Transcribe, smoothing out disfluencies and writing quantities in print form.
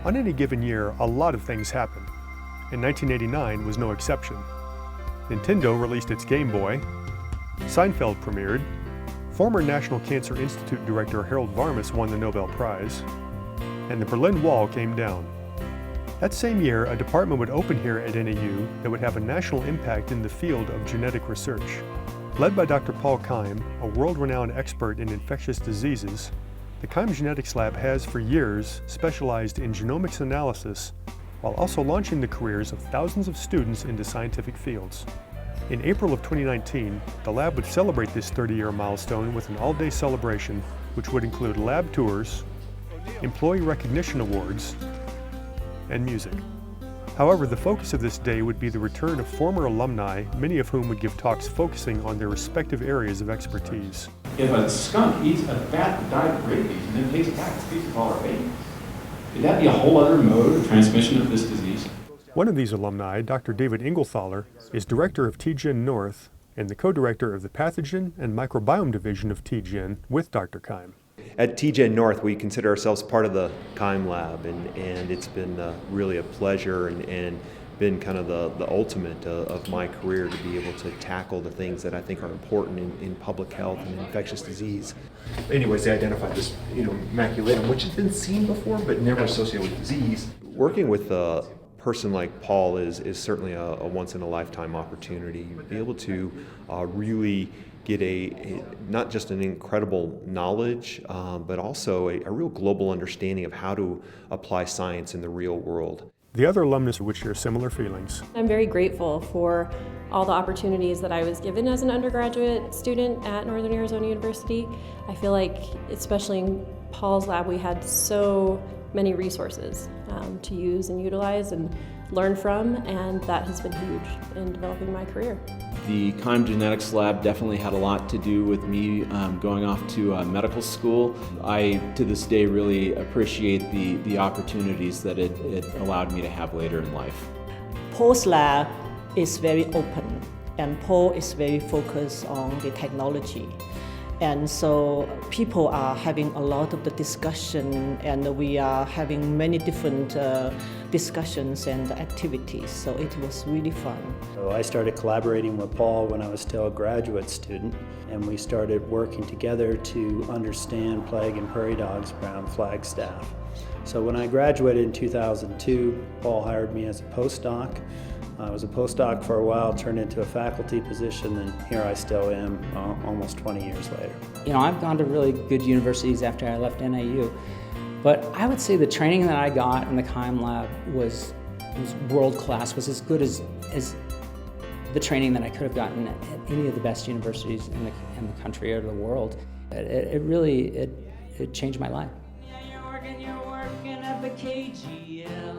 On any given year, a lot of things happen, and 1989 was no exception. Nintendo released its Game Boy, Seinfeld premiered, former National Cancer Institute director Harold Varmus won the Nobel Prize, and the Berlin Wall came down. That same year, a department would open here at NAU that would have a national impact in the field of genetic research. Led by Dr. Paul Keim, a world-renowned expert in infectious diseases, the Keim Genetics Lab has for years specialized in genomics analysis while also launching the careers of thousands of students into scientific fields. In April of 2019, the lab would celebrate this 30-year milestone with an all-day celebration which would include lab tours, employee recognition awards, and music. However, the focus of this day would be the return of former alumni, many of whom would give talks focusing on their respective areas of expertise. If a skunk eats a bat that died of rabies and then takes it back to species called our baby, could that be a whole other mode of transmission of this disease? One of these alumni, Dr. David ENGELTHALER, is director of TGen North and the co-director of the Pathogen and Microbiome Division of TGen with Dr. Keim. At TGen North, we consider ourselves part of the Keim Lab, and it's been really a pleasure and been kind of the ultimate of my career to be able to tackle the things that I think are important in public health and infectious disease. Anyways, they identified this, maculatum, which has been seen before but never associated with disease. Working with a person like Paul is certainly a once-in-a-lifetime opportunity. Be able to really get not just an incredible knowledge, but also a real global understanding of how to apply science in the real world. The other alumnus would share similar feelings. I'm very grateful for all the opportunities that I was given as an undergraduate student at Northern Arizona University. I feel like, especially in Paul's lab, we had so many resources to use and utilize and learn from, and that has been huge in developing my career. The Keim Genetics Lab definitely had a lot to do with me going off to medical school. I, to this day, really appreciate the opportunities that it allowed me to have later in life. Paul's lab is very open, and Paul is very focused on the technology. And so people are having a lot of the discussion, and we are having many different discussions and activities, so it was really fun. So I started collaborating with Paul when I was still a graduate student, and we started working together to understand plague and prairie dogs around Flagstaff. So when I graduated in 2002, Paul hired me as a postdoc. I was a postdoc for a while, turned into a faculty position, and here I still am almost 20 years later. I've gone to really good universities after I left NAU, but I would say the training that I got in the Keim Lab was world class, was as good as the training that I could have gotten at any of the best universities in the country or the world. It really changed my life. Yeah, you're working at the KGL.